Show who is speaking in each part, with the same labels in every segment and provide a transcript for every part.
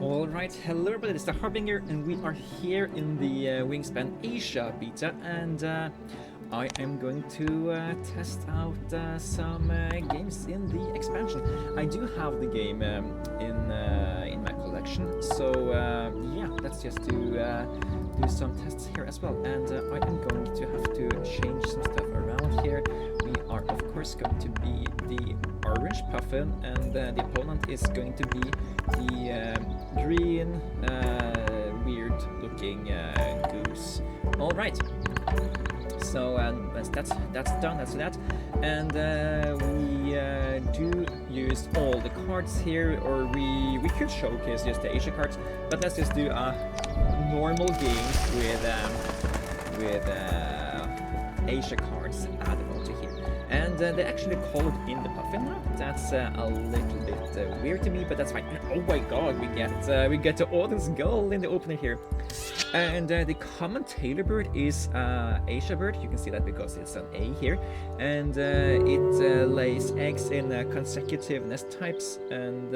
Speaker 1: Alright, hello everybody, it's the Harbinger, and we are here in the Wingspan Asia beta, and I am going to test out some games in the expansion. I do have the game in my collection, so yeah, let's just do some tests here as well. And I am going to have to change some stuff around here. We are of course going to be the orange puffin, and the opponent is going to be the green weird looking goose. All right, so that's done. That's that, and we do use all the cards here, or we could showcase just the Asia cards, but let's just do a normal game with Asia cards added onto here. And they actually colored in the puffin now. That's a little bit weird to me, but that's fine. Oh my god, we get the audience goal in the opener here. And the common tailor bird is Asia bird. You can see that because it's an A here, and it lays eggs in consecutive nest types. And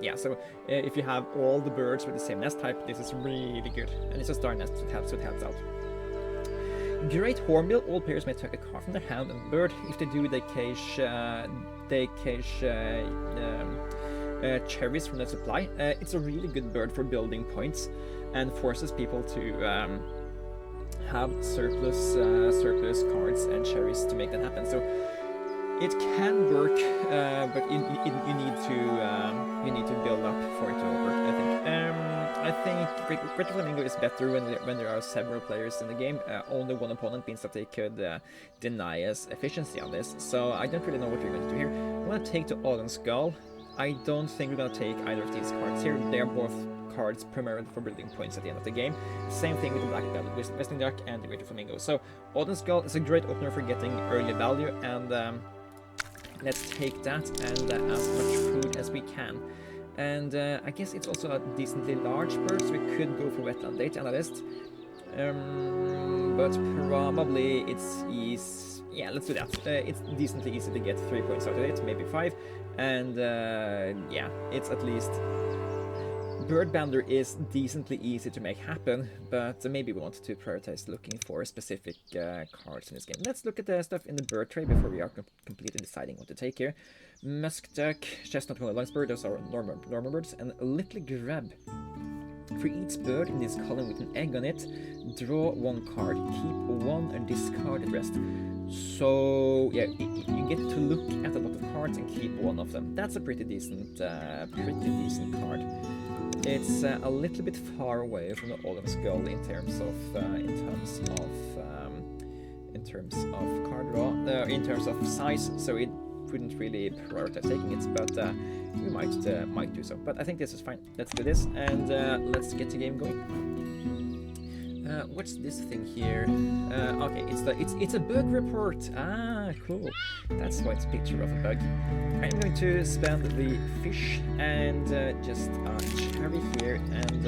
Speaker 1: yeah, so if you have all the birds with the same nest type, this is really good. And it's a star nest, so it helps out. Great hornbill. All players may take a card from their hand and bird. If they do, they cache cherries from the supply. It's a really good bird for building points, and forces people to have surplus cards and cherries to make that happen. So it can work, but you need to build up for it to work, I think. I think Great Flamingo is better when there are several players in the game. Only one opponent means that they could deny us efficiency on this. So I don't really know what we're going to do here. I'm going to take the Autumn Skull. I don't think we're going to take either of these cards here. They are both cards primarily for building points at the end of the game. Same thing with the Black-bellied Western Duck and the Great Flamingo. So Autumn Skull is a great opener for getting early value, and let's take that and as much food as we can. And I guess it's also a decently large bird, so we could go for Wetland Data Analyst. But probably it's easy. Yeah, let's do that. It's decently easy to get 3 points out of it, maybe 5. And yeah, it's at least... Bird Bander is decently easy to make happen, but maybe we want to prioritize looking for specific cards in this game. Let's look at the stuff in the bird tray before we are completely deciding what to take here. Musk Duck, Chestnut Longsbird, those are normal birds, and Little Grub. For each bird in this column with an egg on it, draw 1 card, keep 1 and discard the rest. So yeah, you get to look at a lot of cards and keep 1 of them. That's a pretty decent card. It's a little bit far away from the Autumn Skull in terms of card draw, in terms of size. So it wouldn't really prioritize taking it, but we might do so. But I think this is fine. Let's do this, and let's get the game going. What's this thing here? Okay, it's a bug report. Ah, cool. That's why it's a picture of a bug. I'm going to spend the fish and just a cherry here, and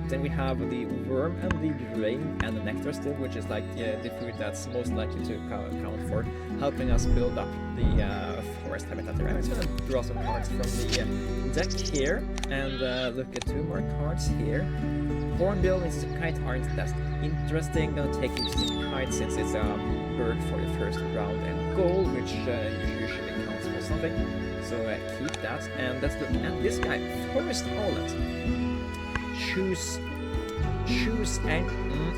Speaker 1: then we have the worm and the grain and the nectar still, which is like the food that's most likely to count for helping us build up the forest habitat here. I'm just going to draw some cards from the deck here and look at 2 more cards here. Hornbill and Kite aren't that interesting. Gonna take Kite since it's a bird for the first round and goal, which usually counts for something. So keep that, and let's look at this guy, Forest Owlet. Choose and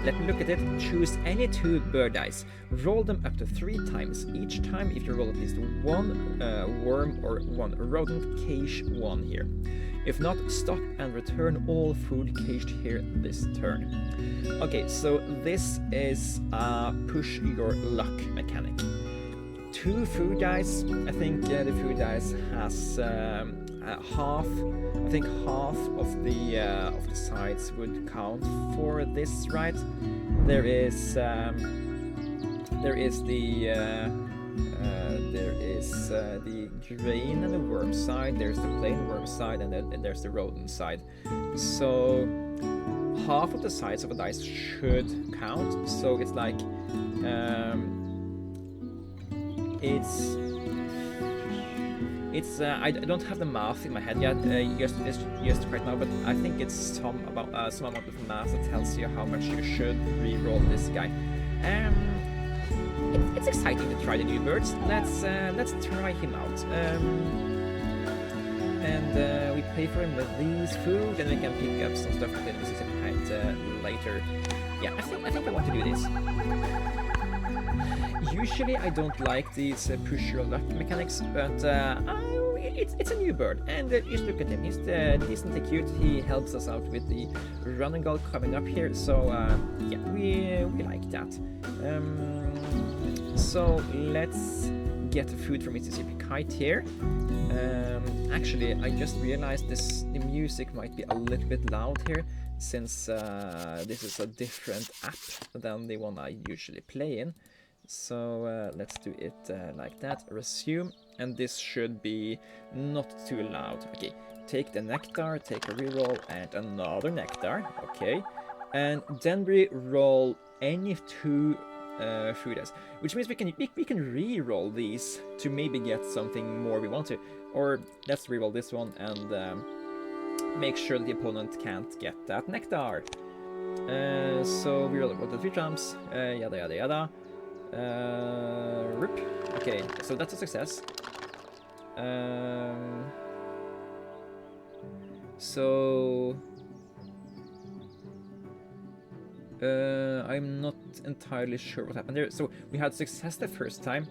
Speaker 1: let me look at it. Choose any 2 bird dice. Roll them up to 3 times. Each time, if you roll at least 1 worm or 1 rodent, cache 1 here. If not, stop and return all food cached here this turn. Okay, so this is a push your luck mechanic. 2 food dice. I think the food dice has half. I think half of the sides would count for this, right? There is the grain and the worm side, there's the plain worm side, and then there's the rodent side. So half of the sides of a dice should count, so it's like It's I don't have the math in my head yet, just right now, but I think it's some amount of math that tells you how much you should re-roll this guy. It's exciting to try the new birds. Let's try him out. And we pay for him with these food, and we can pick up some stuff with the Mississippi Kite later. Yeah, I think I want to do this. Usually I don't like these push your luck mechanics, but it's a new bird, and just look at him. He's decently cute. He helps us out with the running goal coming up here, so yeah, we like that. So let's get food from Mississippi Kite here. Actually, I just realized the music might be a little bit loud here, since this is a different app than the one I usually play in. So let's do it like that, resume, and this should be not too loud. Okay, take the nectar, take a reroll, and another nectar, okay, and then we roll any two food as, which means we can re-roll these to maybe get something more we want to, or let's re-roll this one and make sure the opponent can't get that nectar. So we roll the 3 times, yada yada yada. Rip. Okay, so that's a success. So I'm not entirely sure what happened there. So we had success the first time.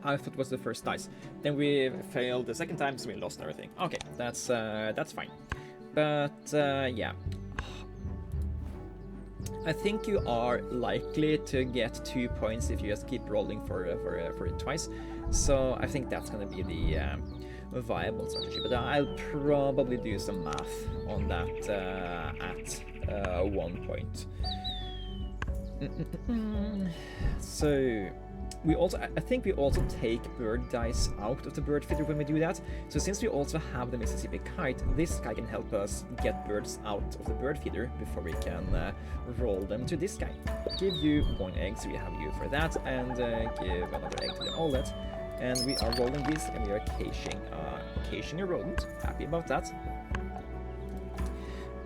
Speaker 1: I thought it was the first dice. Then we failed the second time, so we lost everything. Okay, that's fine. But yeah. I think you are likely to get 2 points if you just keep rolling for it twice. So I think that's going to be the viable strategy. But I'll probably do some math on that at one point. So I think we also take bird dice out of the bird feeder when we do that. So since we also have the Mississippi Kite, this guy can help us get birds out of the bird feeder before we can roll them to this guy. Give you 1 egg, so we have you for that, and give another egg to the Owlet. And we are rolling this, and we are caching a rodent. Happy about that.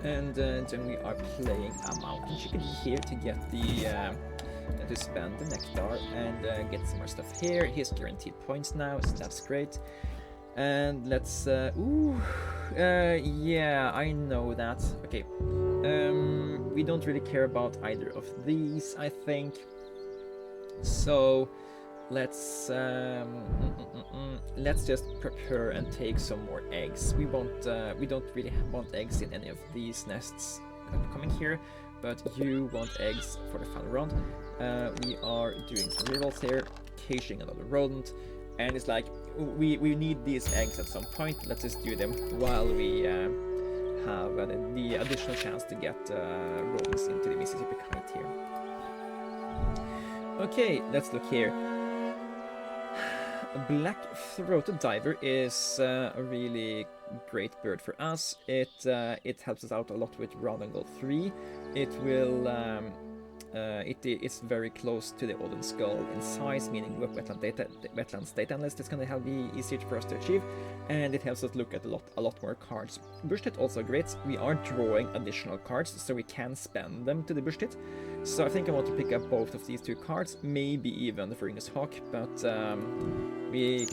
Speaker 1: And then we are playing a mountain chicken here to get the to spend the nectar and get some more stuff here. He's guaranteed points now, so that's great. And let's yeah, I know that. Okay, we don't really care about either of these, I think. So let's just prepare and take some more eggs. We don't really want eggs in any of these nests coming here, but you want eggs for the final round. We are doing some rerolls here, caching another rodent, and it's like we need these eggs at some point. Let's just do them while we have the additional chance to get rodents into the Mississippi Kite here. Okay, let's look here. A black-throated diver is a really great bird for us. It helps us out a lot with Round and Goal 3. It will it's very close to the Odin Skull in size, meaning wetlands data analyst is going to be easier for us to achieve, and it helps us look at a lot more cards. Bush tit also great. We are drawing additional cards, so we can spend them to the bush tit. So I think I want to pick up both of these 2 cards, maybe even the Fergus Hawk, but we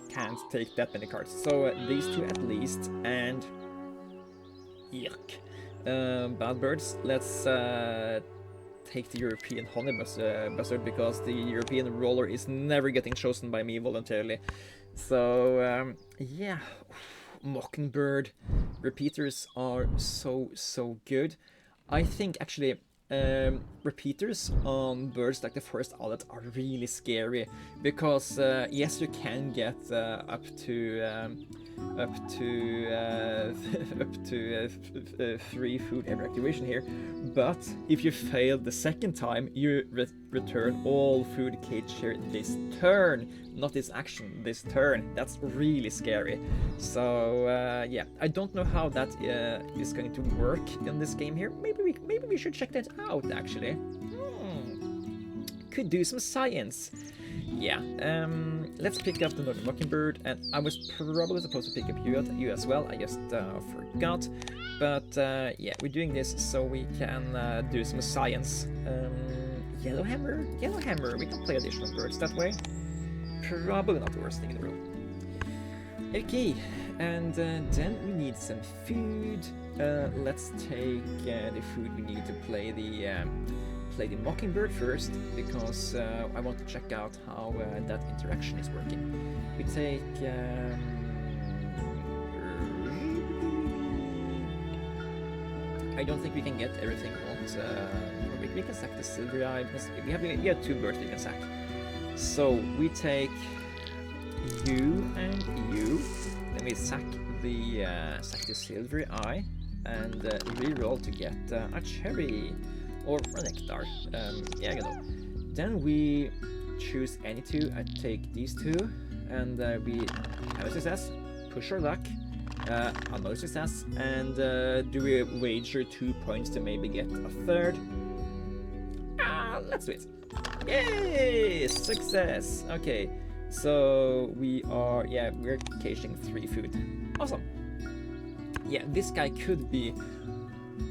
Speaker 1: can't take that many cards. So these 2 at least, and yuck. Bad birds. Let's take the European honey buzzard, because the European roller is never getting chosen by me voluntarily. So yeah, Mockingbird repeaters are so good. I think actually repeaters on birds like the Forest Owlet are really scary, because yes, you can get up to 3 food every activation here, but if you fail the second time, you return all food cage here this turn, not this action, this turn. That's really scary. So yeah, I don't know how that is going to work in this game here. Maybe we should check that out actually. Could do some science. yeah, let's pick up the Northern Mockingbird, and I was probably supposed to pick up you as well, I just forgot. But yeah, we're doing this so we can do some science. Yellowhammer, we can play additional birds that way. Probably not the worst thing in the world. Okay, and then we need some food. Let's take the food we need to play the Mockingbird first, because I want to check out how that interaction is working. We take I don't think we can get everything we want. We can sack the silver eye. We have 2 birds we can sack. So we take you and you. Then we sack the silver eye and reroll to get a cherry or a nectar. Yeah, you know. Then we choose any 2. I take these 2, and we have a success. Push our luck. Another success, and do we wager 2 points to maybe get a 3rd? Let's do it. Yay! Success! Okay, so we're caching 3 food. Awesome. Yeah, this guy could be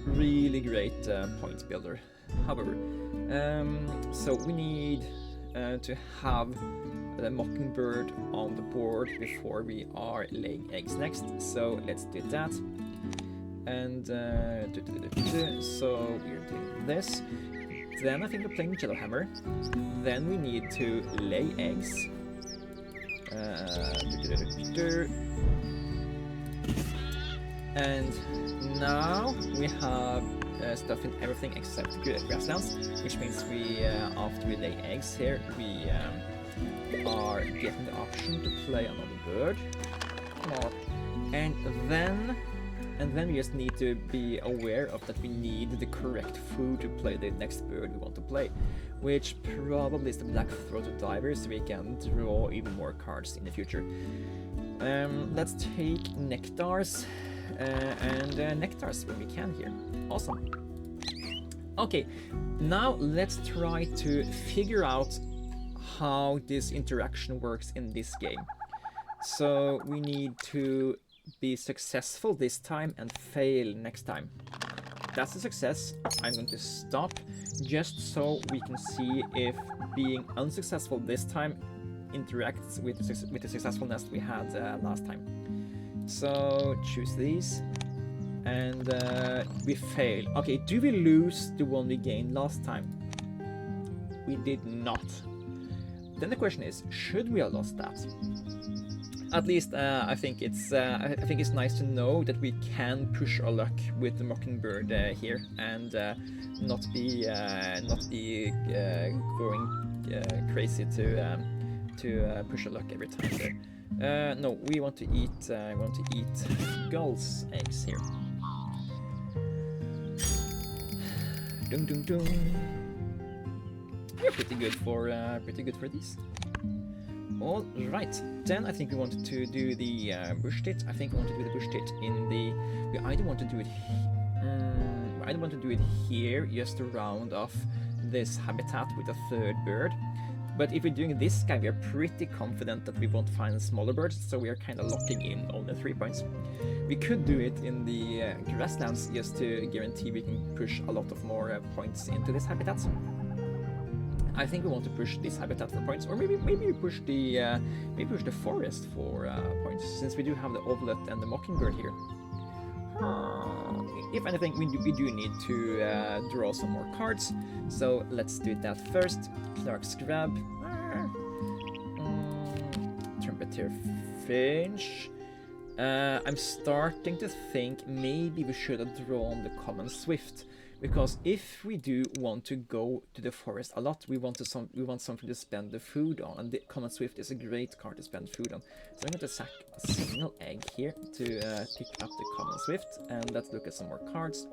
Speaker 1: really great point builder. However, so we need to have the Mockingbird on the board before we are laying eggs next. So let's do that. And so we're doing this. Then I think we're playing Yellowhammer. Then we need to lay eggs. And now we have stuff in everything except grasslands, which means we, after we lay eggs here, we are getting the option to play another bird. And then we just need to be aware of that we need the correct food to play the next bird we want to play, which probably is the black-throated diver, so we can draw even more cards in the future. Let's take nectars, and nectars when we can here. Awesome. Okay, now let's try to figure out how this interaction works in this game. So we need to be successful this time and fail next time. That's a success. I'm going to stop just so we can see if being unsuccessful this time interacts with the successfulness we had last time. So choose these, and we fail. Okay, do we lose the one we gained last time? We did not. Then the question is, should we have lost that? At least I think it's nice to know that we can push our luck with the Mockingbird here, and not be going crazy to push our luck every time. So, no, we want to eat gulls' eggs here. Dung dung dung. We're pretty good for these. All right, then I think we want to do the bush tit. I think we want to do the bush tit in the. We either want to do it here, just to round off this habitat with a 3rd bird. But if we're doing this guy, we are pretty confident that we won't find smaller birds, so we are kind of locking in only 3 points. We could do it in the grasslands just to guarantee we can push a lot of more points into this habitat. I think we want to push this habitat for points, or maybe we push the forest for points, since we do have the owlet and the mockingbird here. If anything, we do need to draw some more cards, so let's do that first. Clark's Grab, Trumpeter Finch. I'm starting to think maybe we should have drawn the Common Swift, because if we do want to go to the forest a lot, we want something to spend the food on, and the Common Swift is a great card to spend food on. So I'm going to sack a single egg here to pick up the Common Swift, and let's look at some more cards.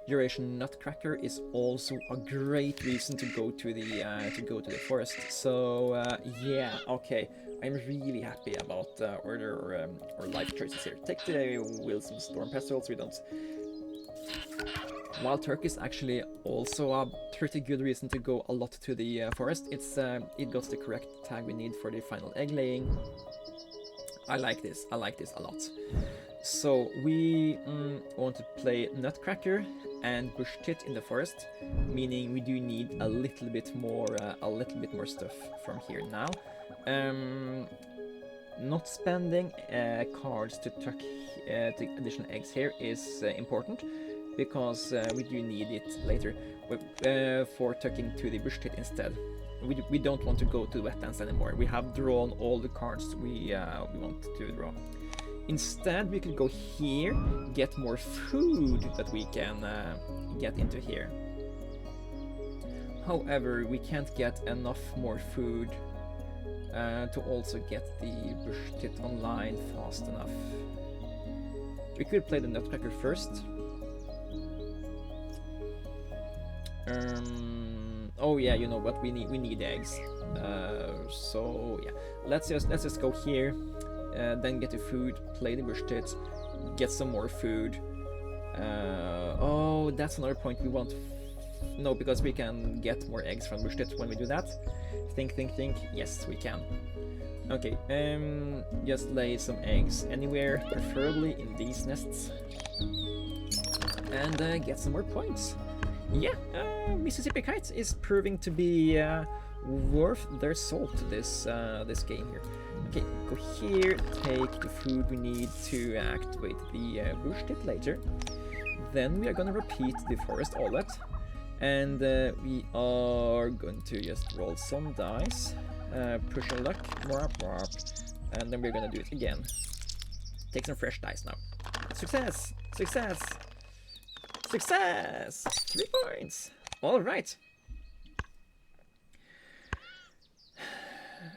Speaker 1: Eurasian Nutcracker is also a great reason to go to the forest. So yeah, okay, I'm really happy about our life choices here. Take the Wilson Storm Pestilence. We don't. Wild turkey is actually also a pretty good reason to go a lot to the forest. It got the correct tag we need for the final egg laying. I like this a lot. So we want to play Nutcracker and Bush Tit in the forest, meaning we do need a little bit more stuff from here now. Not spending cards to tuck the additional eggs here is important, because we do need it later for tucking to the Bush Tit instead. We don't want to go to the wetlands anymore. We have drawn all the cards we want to draw. Instead, we could go here, get more food that we can get into here. However, we can't get enough more food to also get the Bush Tit online fast enough. We could play the Nutcracker first. Oh yeah, you know what? We need eggs. So yeah, let's just go here. Then get the food, play the Bush Tit, get some more food. Oh, that's another point we want. No, because we can get more eggs from Bush Tit when we do that. Think. Yes, we can. Okay, just lay some eggs anywhere, preferably in these nests. And get some more points. Yeah, Mississippi Kites is proving to be worth their salt this game here. Okay, go here, take the food we need to activate the Bush Tit later. Then we are gonna repeat the Forest Owlet, and we are going to just roll some dice, push our luck, and then we're gonna do it again. Take some fresh dice now. Success! 3 points! Alright.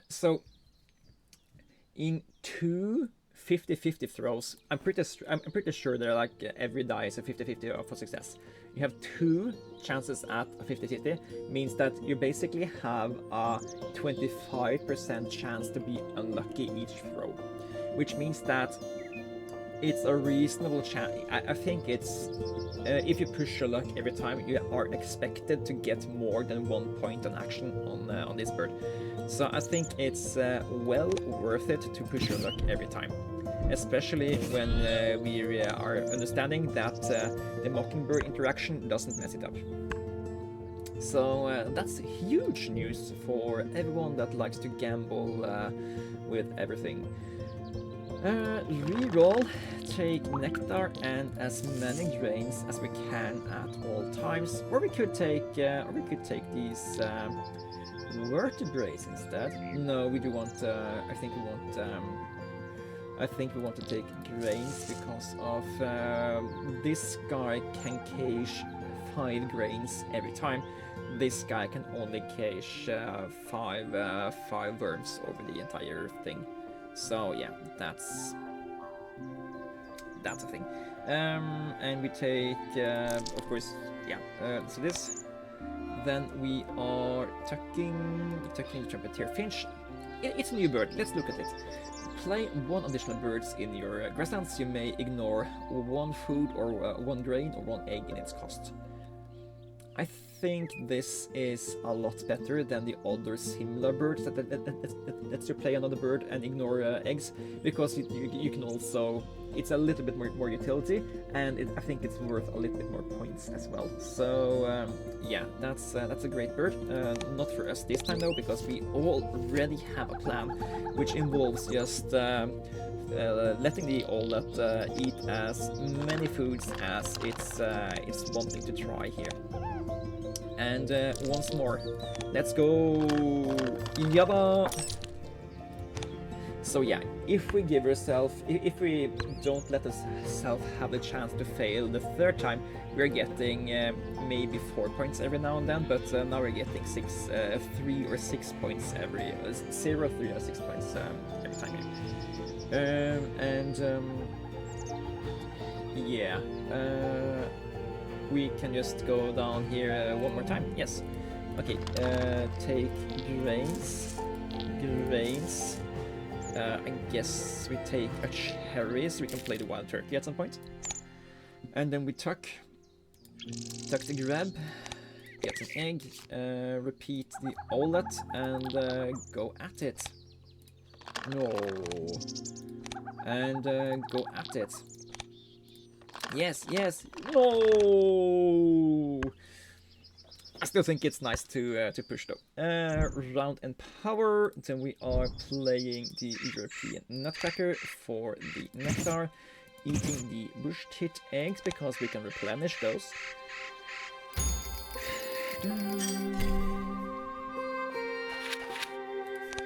Speaker 1: So, in 2 50-50 throws, I'm pretty sure they're like every die is a 50-50 for success. You have 2 chances at a 50-50, means that you basically have a 25% chance to be unlucky each throw, which means that it's a reasonable chance. I think it's if you push your luck every time, you are expected to get more than 1 point on action on this bird. So I think it's well worth it to push your luck every time, especially when we are understanding that the Mockingbird interaction doesn't mess it up. So that's huge news for everyone that likes to gamble with everything. Reroll, take nectar and as many grains as we can at all times, or we could take these vertebrates instead. No, we do want. I think we want to take grains because of this guy can cache 5 grains every time. This guy can only cache 5 worms over the entire thing. So yeah, that's a thing. And we take, of course, yeah. So this. Then we are tucking the trumpeter finch. It's a new bird. Let's look at it. Play 1 additional birds in your grasslands. You may ignore 1 food or 1 grain or 1 egg in its cost. I think this is a lot better than the other similar birds that lets you play another bird and ignore eggs, because you can also, it's a little bit more utility, and I think it's worth a little bit more points as well. So yeah, that's a great bird. Not for us this time though, because we already have a plan which involves just letting the owlet eat as many foods as it's wanting to try here. And once more, let's go, yabba! So yeah, if we give ourselves, if we don't let ourselves have the chance to fail the 3rd time, we're getting maybe 4 points every now and then, but now we're getting 3 or 6 points every, 0, 3 or 6 points every time here. Yeah. We can just go down here 1 more time. Yes. Okay. Take grains. I guess we take a cherry so we can play the wild turkey at some point. And then we tuck. Duck the grab, get an egg, repeat the owlet, and go at it. No. And go at it. Yes, yes. No. I still think it's nice to push though. Round and power. Then we are playing the European nutcracker for the nectar. Eating the bush tit eggs because we can replenish those.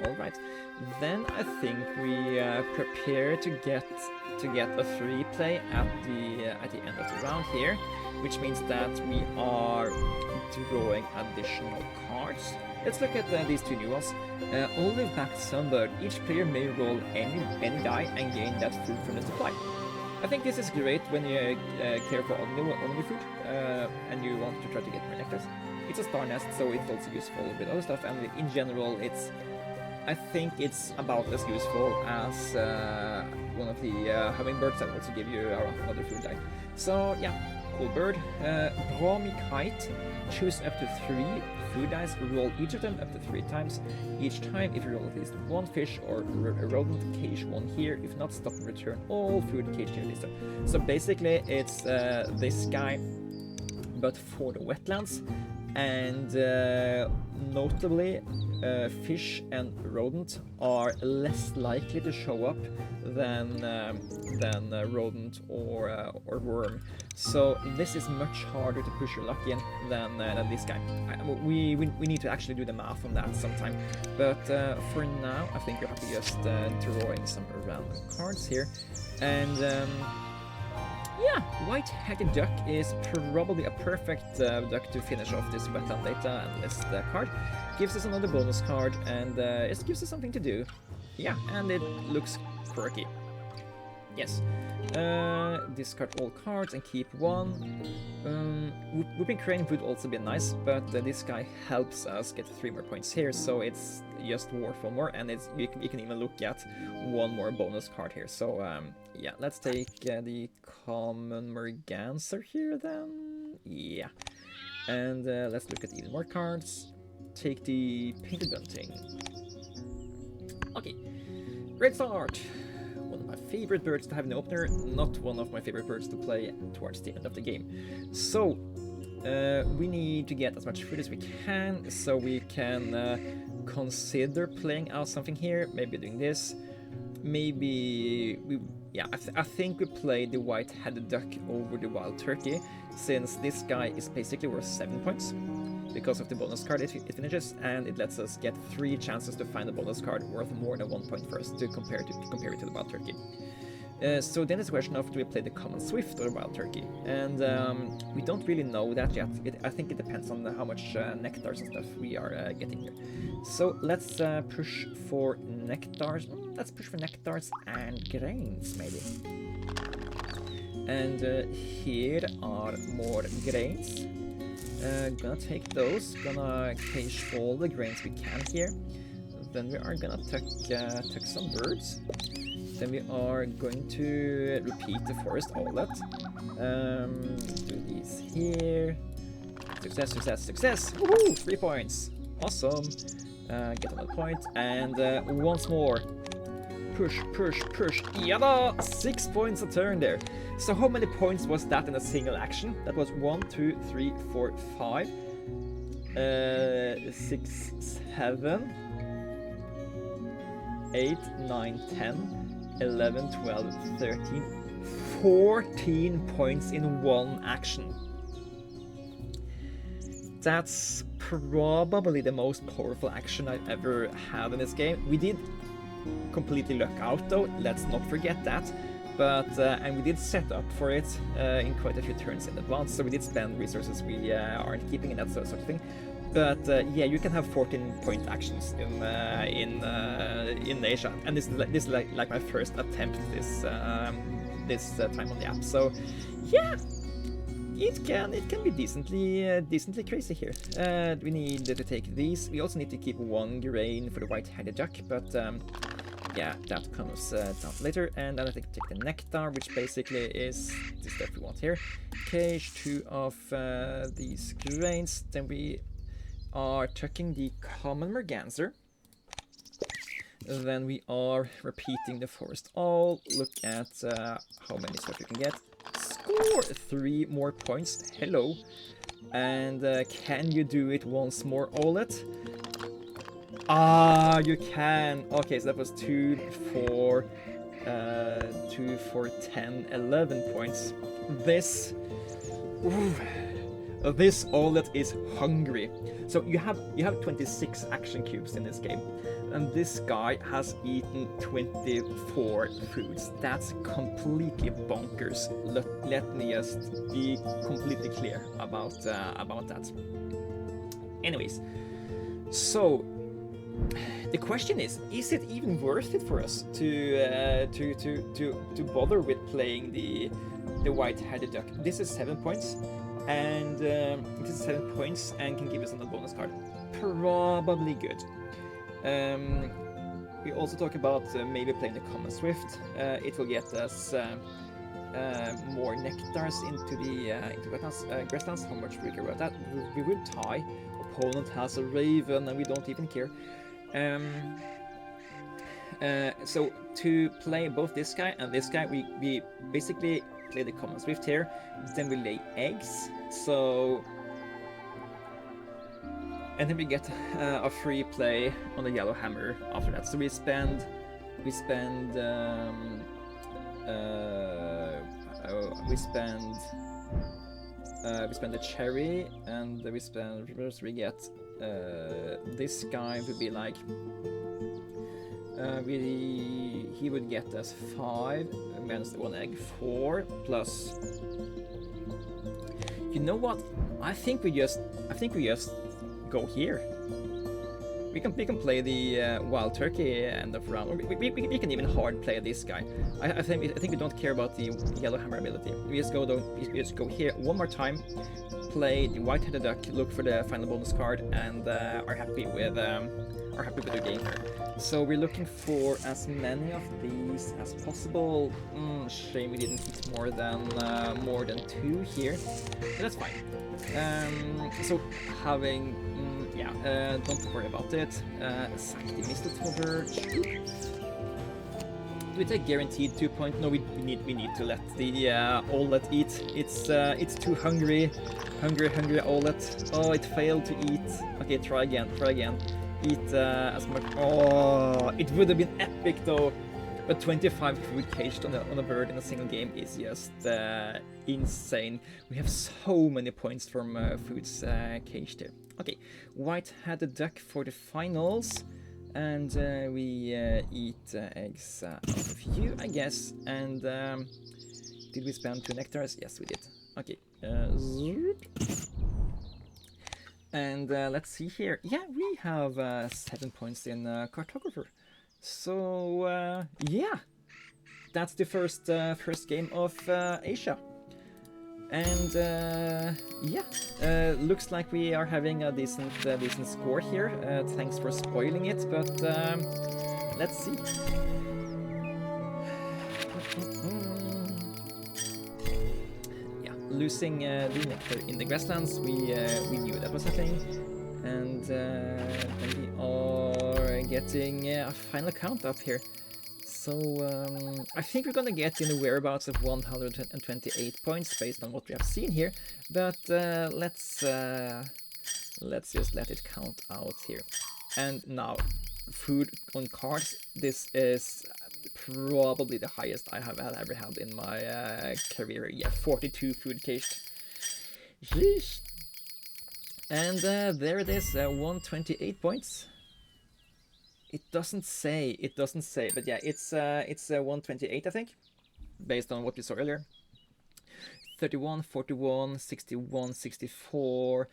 Speaker 1: Alright, then I think we prepare to get a free play at the end of the round here, which means that we are drawing additional cards. Let's look at these two new ones. Olive-backed sunbird. Each player may roll any die and gain that food from the supply. I think this is great when you care for only food and you want to try to get more nectars. It's a star nest, so it's also useful with other stuff, and in general I think it's about as useful as one of the hummingbirds that also give you another food die. So yeah, cool bird. Brahmi kite. Choose up to 3 food dice, roll each of them up to 3 times. Each time, if you roll at least 1 fish or a rodent, cage 1 here. If not, stop and return all food cage to your list. So basically, it's this guy, but for the wetlands. And notably, fish and rodent are less likely to show up than rodent or worm. So this is much harder to push your luck in than this guy. We need to actually do the math on that sometime. But for now, I think we're happy just drawing some random cards here. And yeah, white-headed duck is probably a perfect duck to finish off this wetland data and list card. Gives us another bonus card, and it gives us something to do. Yeah, and it looks quirky. Yes. Discard all cards and keep 1. Whooping crane would also be nice, but this guy helps us get 3 more points here, so it's just worth 1 more, and you can even look at 1 more bonus card here. So yeah, let's take the common merganser here then. Yeah, and let's look at even more cards. Take the painted bunting. Okay, great start. One of my favorite birds to have in the opener, not one of my favorite birds to play towards the end of the game. So we need to get as much food as we can, so we can consider playing out something here. Maybe doing this. Maybe we. Yeah, I think we play the white-headed duck over the wild turkey, since this guy is basically worth 7 points because of the bonus card it finishes, and it lets us get 3 chances to find a bonus card worth more than 1 point for us to compare it to the wild turkey. So then it's a question of do we play the common swift or the wild turkey, and we don't really know that yet. I think it depends on how much nectars and stuff we are getting here. So let's push for nectars. Let's push for nectars and grains, maybe. And here are more grains. Gonna take those. Gonna cage all the grains we can here. Then we are gonna tuck some birds. Then we are going to repeat the Forest Owlet. Do these here. Success, success, success! Woohoo! 3 points. Awesome. Get another point. And once more. Push, push, push. Yada! 6 points a turn there. So how many points was that in a single action? That was 1, 2, 3, 4, 5, 6, 7, 8, 9, 10, 11, 12, 13, 14 points in one action. That's probably the most powerful action I've ever had in this game. We did completely luck out though, let's not forget that. But, and we did set up for it in quite a few turns in advance, so we did spend resources we aren't keeping in that sort of thing. But yeah, you can have 14-point actions in Asia, and this is like my first attempt this time on the app. So yeah, it can be decently crazy here. We need to take these. We also need to keep 1 grain for the white-headed duck, but yeah, that comes down later. And then I think take the nectar, which basically is the stuff we want here. Cage 2 of these grains. Then we are tucking the common merganser. Then we are repeating the Forest Owl. Look at how many stuff you can get. Score 3 more points. Hello. And can you do it once more, Owlet? Ah, you can. Okay, so that was 2 for 10, 11 points. This Owlet is hungry. So you have 26 action cubes in this game, and this guy has eaten 24 foods. That's completely bonkers. Let me just be completely clear about that. Anyways, so the question is it even worth it for us to bother with playing the white-headed duck? This is 7 points. And this is 7 points and can give us another bonus card. Probably good. We also talk about maybe playing the Common Swift. It will get us more nectars into grasslands. How much we care about that? We will tie. Opponent has a raven and we don't even care. So to play both this guy and this guy, we basically play the Common Swift here, then we lay eggs, so, and then we get a free play on the yellow hammer after that. So we spend the cherry, and we get this guy would be like he would get us 5 against 1 egg, 4 plus. You know what? I think we just go here. We can play the wild turkey end of round. We can even hard play this guy. I think we don't care about the yellow hammer ability. We just go here one more time, play the white-headed duck, look for the final bonus card, and are happy with the game here. So we're looking for as many of these as possible. Shame we didn't hit more than 2 here, but that's fine. So having don't worry about it. Sack the mistletoe bird. Do we take guaranteed 2 point? No, we need to let the Owlet eat. It's too hungry Owlet. Oh, it failed to eat. Okay, try again. Eat as much. Oh, it would have been epic though. But 25 food caged on a bird in a single game is just insane. We have so many points from foods caged here. Okay, white-headed duck for the finals, and we eat eggs out of you, I guess. And did we spend 2 nectars? Yes, we did. Okay. And let's see here. Yeah, we have 7 points in cartographer. So yeah, that's the first game of Asia. And looks like we are having a decent score here. Thanks for spoiling it, but let's see. Yeah, losing the nectar in the grasslands, we knew that was happening, and we are getting a final count up here. So I think we're gonna get in the whereabouts of 128 points based on what we have seen here, but let's just let it count out here. And now, food on cards. This is probably the highest I have ever had in my career. Yeah, 42 food caged. Sheesh. And there it is, 128 points. It doesn't say, but yeah, it's 128, I think, based on what we saw earlier. 31, 41, 61, 64,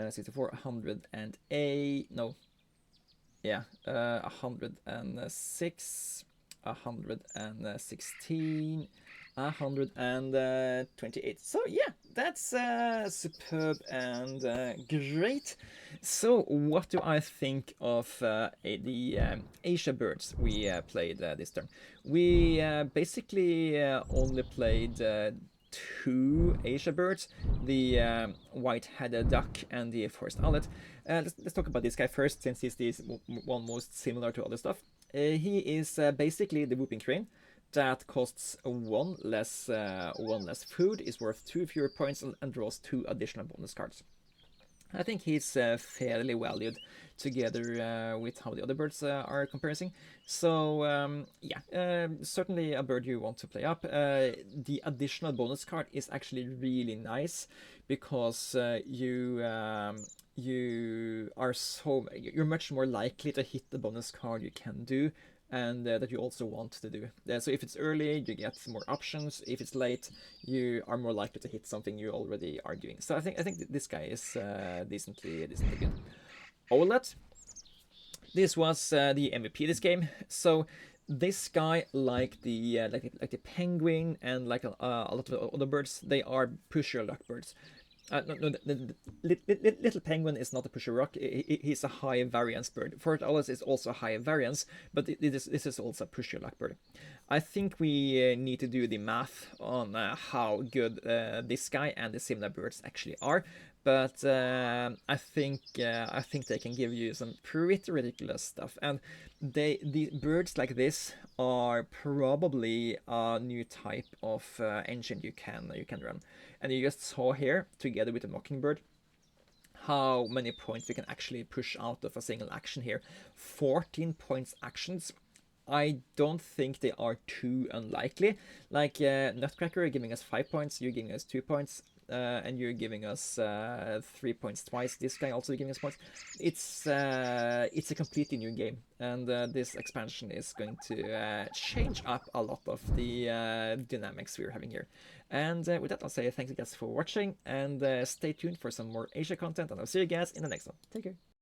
Speaker 1: 64, 108, no, yeah, 106, 116, 128. So yeah, that's superb and great. So what do I think of the Asia birds we played this term? We basically only played two Asia birds, the white-headed duck and the Forest Owlet. Let's talk about this guy first, since he's the one most similar to other stuff. He is basically the whooping crane that costs one less food, is worth 2 fewer points, and draws 2 additional bonus cards. I think he's fairly valued together with how the other birds are comparing. So yeah, certainly a bird you want to play up. The additional bonus card is actually really nice because you're much more likely to hit the bonus card you can do, and that you also want to do. So if it's early, you get more options. If it's late, you are more likely to hit something you already are doing. So I think this guy is decently good. Owlet. This was the MVP this game. So this guy, like the penguin and like a lot of other birds, they are push your luck birds. No, the little penguin is not a pusher rock. He's a high variance bird. Forest Owlet is also a high variance, but this is also a push your luck bird. I think we need to do the math on how good this guy and the similar birds actually are. But I think they can give you some pretty ridiculous stuff. And the birds like this are probably a new type of engine you can run. And you just saw here, together with the Mockingbird, how many points we can actually push out of a single action here. 14 points actions. I don't think they are too unlikely. Like Nutcracker giving us 5 points, you're giving us 2 points, and you're giving us 3 points twice. This guy also giving us points. It's a completely new game, and this expansion is going to change up a lot of the dynamics we're having here. And with that, I'll say thanks guys for watching, and stay tuned for some more Asia content, and I'll see you guys in the next one. Take care.